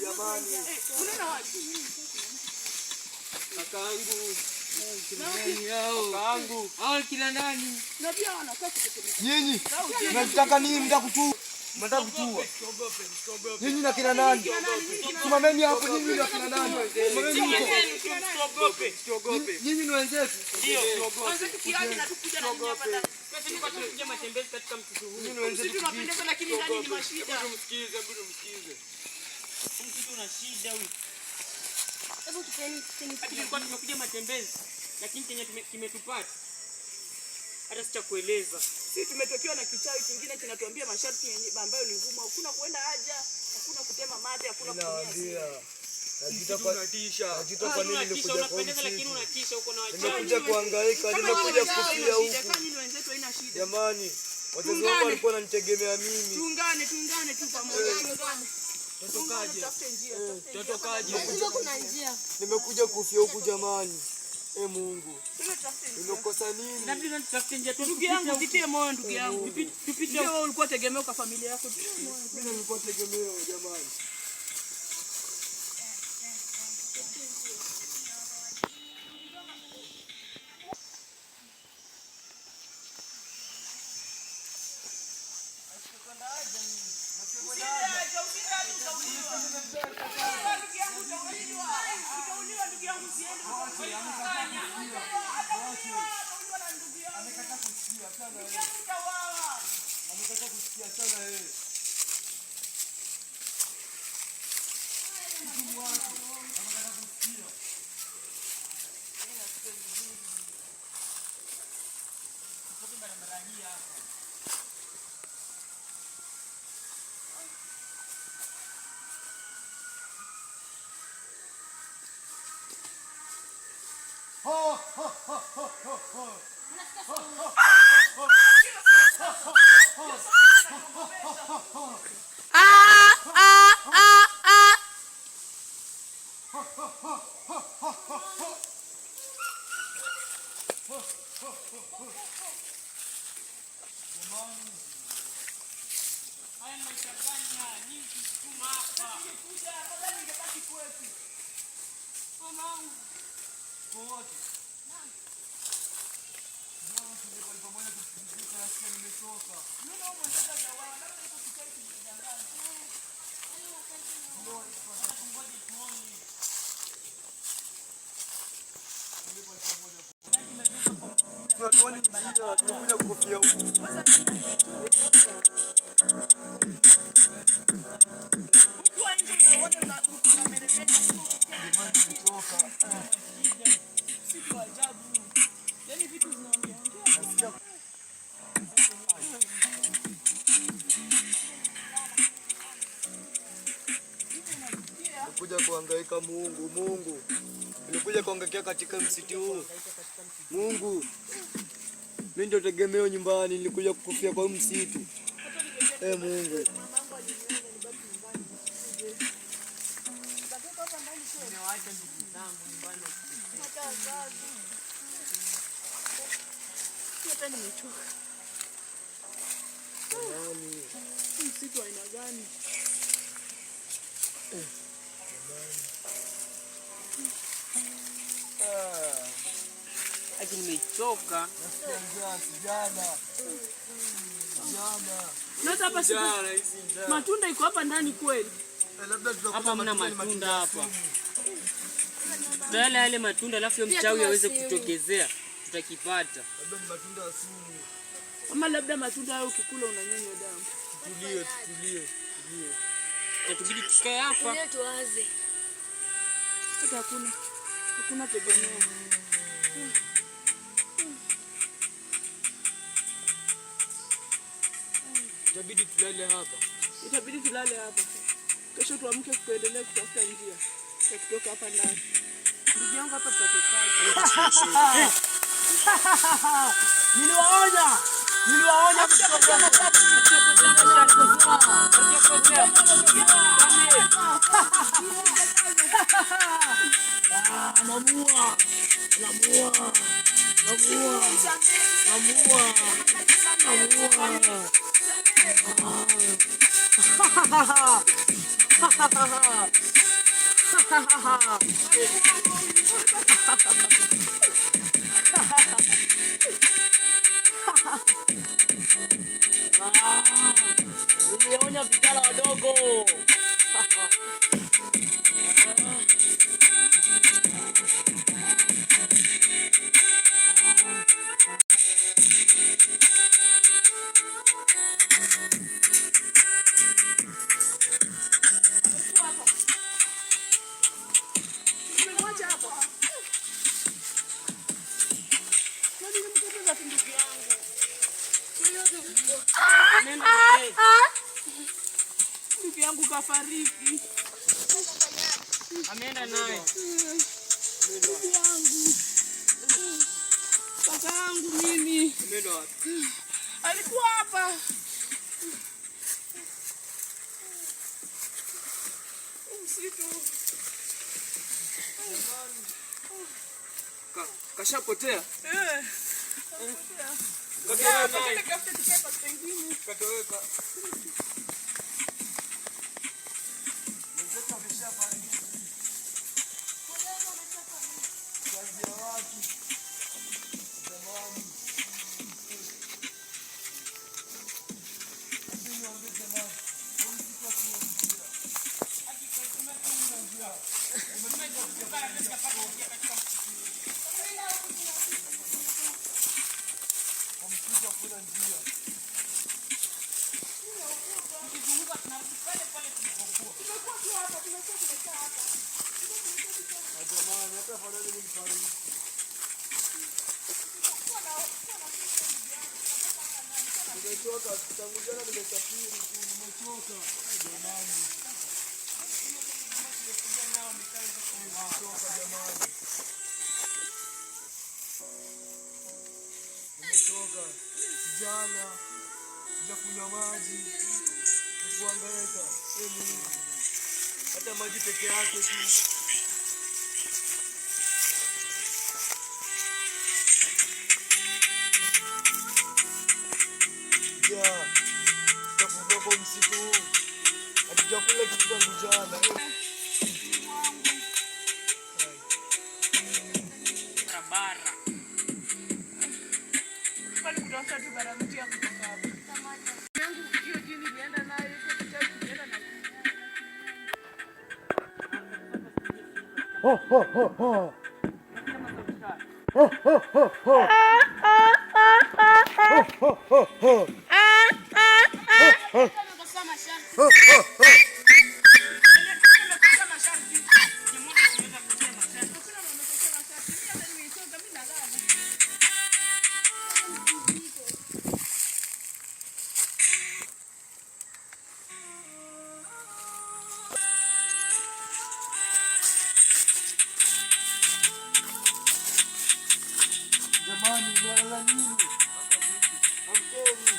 Jamani. Unaenda wapi? Kakaangu. Kakaangu. Hao kila nani? Na pia wanakaa kutetemeka. Nyinyi. Mnataka nini mtakutua? Mnataka kutua. Nyinyi na kila nani? Simameni hapo nyinyi na kila nani? Simameni hapo. Siogope. Nyinyi ni wenzetu. Ndio. Kwanza tukiaje na tukuja na nyinyi hapa ndani. Sasa tulikuwa tunakuja matembezi katika msitu huu. Nyinyi ni wenzetu. Sisi tunapendeza lakini ndani ni mashida. Hebu msikize. Msitu una shida huyu. Hebu tupeni. Tulikuwa tunakuja matembezi lakini kenye kimetupata hata sicha kueleza. Sisi tumetokewa na kichawi kingine kinatuambia masharti ambayo ni ngumu. Hakuna kuenda haja, hakuna kutema mate, hakuna kutumia. Unatisha. Kwa nini nilikuja unapendeza lakini unatisha uko na wachawi. Nimekuja kuhangaika, nimekuja kufia huku. Wenzetu haina shida. Jamani, wazazi wangu walikuwa wananitegemea mimi. Tuungane tu pamoja. Tutokaje? Kuna njia. Nimekuja kufia huku jamani. Mungu. Nimekosa nini? Na vile tutafute njia tu. Ndugu yangu jitie moyo ndugu yangu. Tupite wewe ulikuwa tegemeo kwa familia yako. Mimi nilikuwa tegemeo jamani. Tunakuja kufia huku. Nilikuja kuhangaika Mungu. Nilikuja kuhangaika katika msitu huu. Mungu. Mimi ndio tegemeo nyumbani, nilikuja kukufia kwa msitu. Mungu. Hata nimechoka. Msitu aina gani? Lakini nimechoka. Jana. Matunda iko hapa ndani kweli? Hapa mna matunda hapa. Tutala yale matunda alafu mchawi aweze kutokezea. Tutakipata. Labda ni matunda ya sumu. Ama labda matunda hayo ukikula unanyonywa damu. Tulie. Tatubidi tukae hapa. Tuanze. Hata hakuna tegemeo. Itabidi tulale hapa. Kesho tuamke tuendelee kutafuta njia ya kutoka hapa ndani. Ndugu yangu hapa tutatokaje? Niliwaonya namua Nilionya vijana wadogo. Ndugu yangu kafariki. Ameenda naye. Ndugu yangu. Kaka yangu mimi. Alikuwa hapa. Usiku. Kashapotea? Katoweka. Nimechoka, tangu jana nimesafiri tu, nimechoka. Jamani. Nimechoka jamani. Nimechoka. Jana sijakunywa maji. Nikuangaika. Hata maji peke yake tu. Tutakufa kwa msitu huu. Hatujakula kitu tangu jana. Barabara. Kwani kutafuta tu barabara ya kutoka hapa. Yangu hiyo jini nienda naye hiyo kichai nienda na. Ho ho ho ho. Ho ho ho ho. Ho ho ho. Jamani, mnalala nini? Amkeni.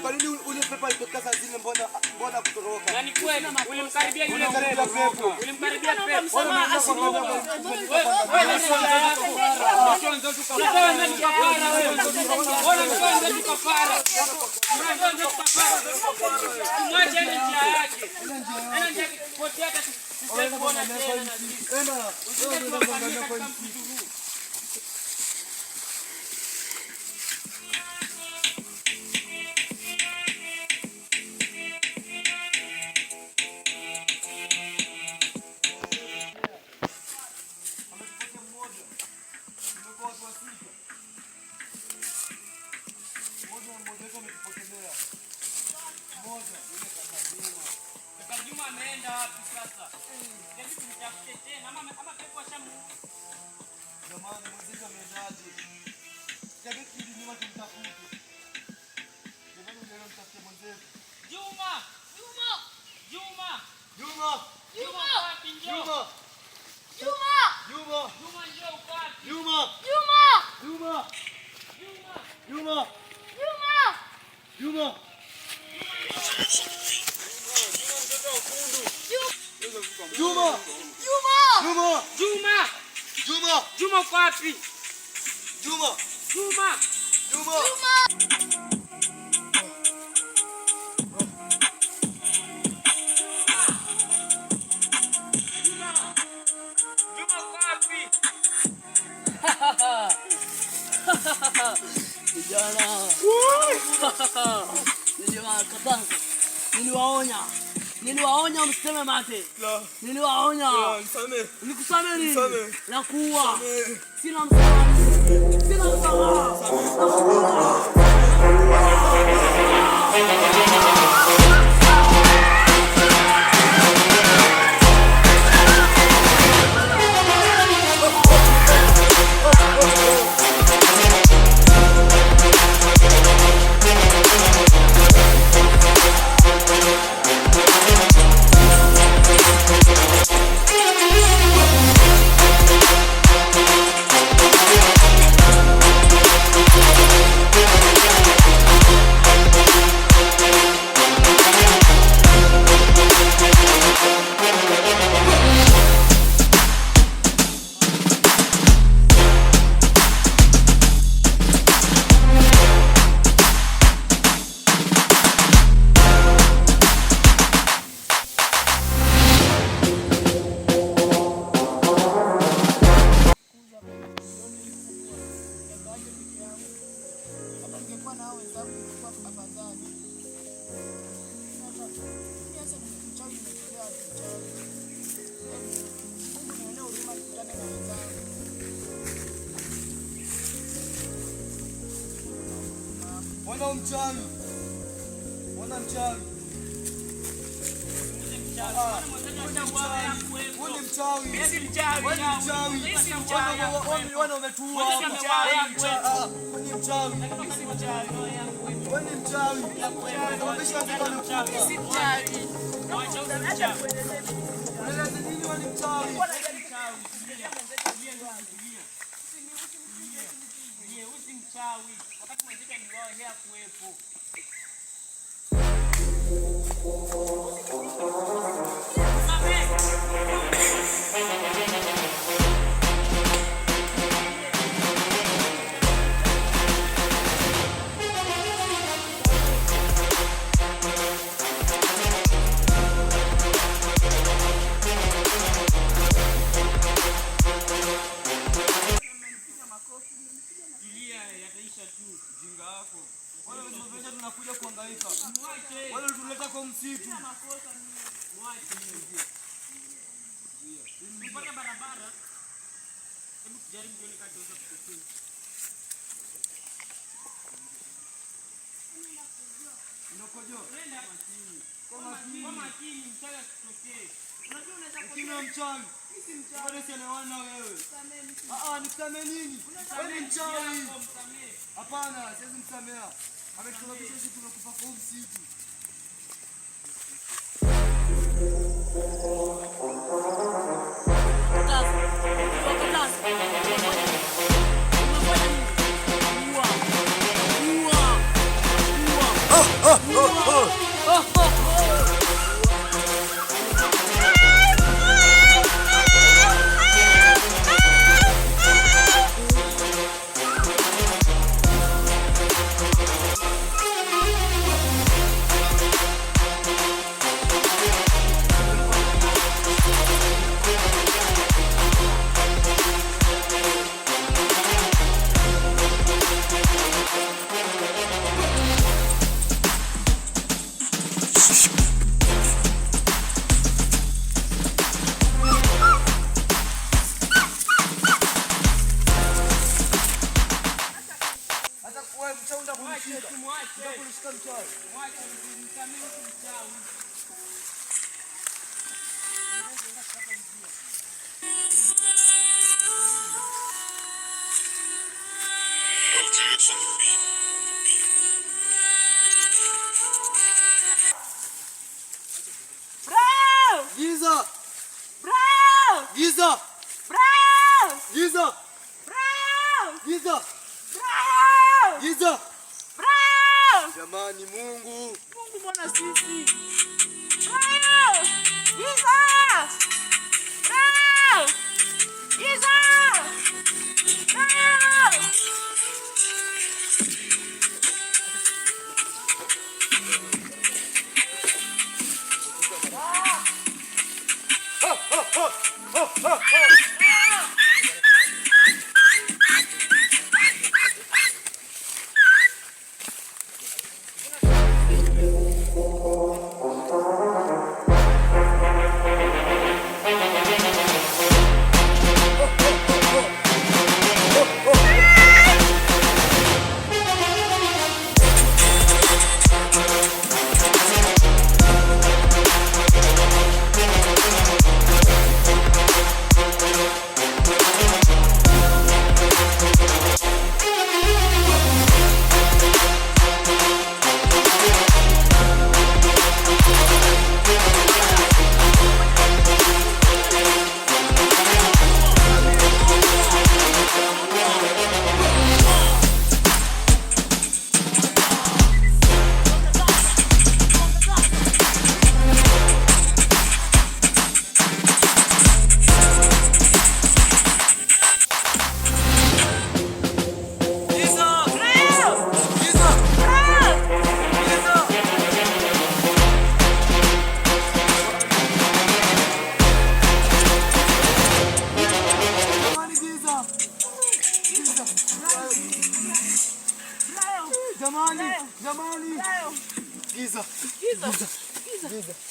Kwa nini ule pepo alitoka saa zile, mbona kutoroka? Na ni kweli ulimkaribia yule pepo. Ulimkaribia pepo. Juma ameenda wapi sasa? Hebu tumtafute tena ama pepo ashamuua. Jamani, mzee ameendaje? Hebu turudi nyuma tumtafute. Jamani, leo mtafute mzee. Juma! Juma! Juma! Juma! Juma wapi njoo? Juma! Juma! Juma! Juma njoo wapi? Juma! Juma! Juma! Juma! Juma! Juma! Juma! Juma! Juma! Juma! Juma! Juma uko wapi? Juma! Juma! Juma! Vijana. Niliwakataza. Niliwaonya mseme mate. Niliwaonya. Nikusamehe nini? Na kuua. Sina msamaha. Sina msamaha. Wana mchawi. Wana mchawi. Tunakuja kuhangaika. Wale tuleta kwa msitu. Tupata barabara. Hebu tujaribu tuone kama tunaweza kutokea. Ndokojo. Twende hapa chini. Kwa makini mchawi asitokee. Unajua unaweza Kimya mchawi. Sisi mchawi. Wewe sielewana wewe. Nisamee nini? Wewe ni mchawi. Hapana, siwezi msamea. Ametusababisha sisi tunakufa kwa msitu. Giza! Bravo! Giza! Bravo! Giza! Bravo! Giza! Bravo! Giza! Bravo! Jamani Mungu! Mungu mwana sisi. Bravo! Giza! Bravo! Giza! Bravo!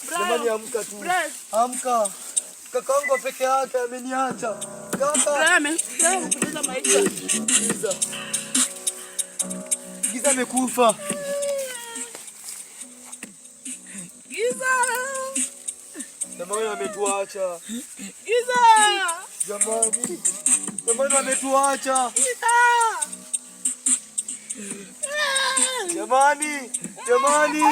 Jamani, amka tu. Amka. Kakaangu peke yake ameniacha. Kaka. Giza amekufa. Jamani wametuacha. Giza! Jamani wametuacha. Giza! Jamani. Jamani.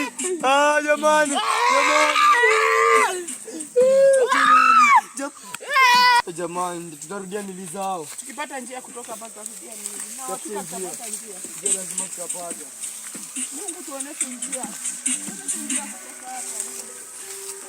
Jamani, tutarudia mili zao. Tukipata njia kutoka hapa tutarudia mili. Na tukapata njia. Njia lazima tutapata. Mungu tuoneshe njia. Tuoneshe njia kutoka hapa.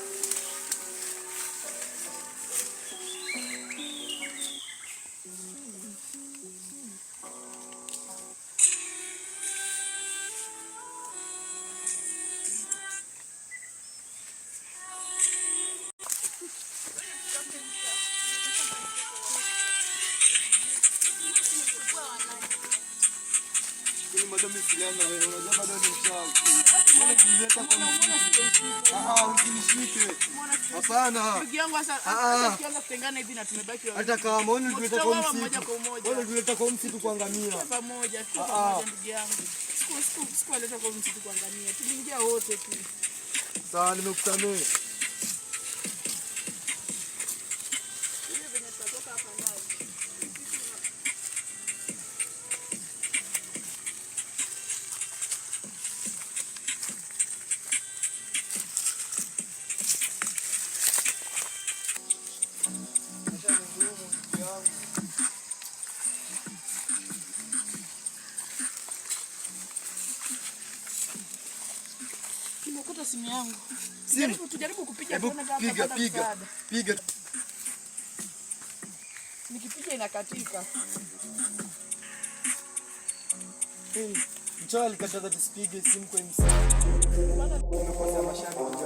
Hapana. Ndugu yangu sasa tukianza kutengana hivi na tumebaki hata kama wewe tuleta kwa msitu. Wewe tuleta kwa msitu kuangamia. Pamoja ndugu yangu. Sikuwaleta kwa msitu kuangamia. Tuliingia wote tu. Sawa, nimekusamehe. Nimekuta simu yangu. Tujaribu kupiga tuone kama piga. Nikipiga inakatika. Mchawi alikataza tusipige simu kwa msitu. Tumekosa mashabiki.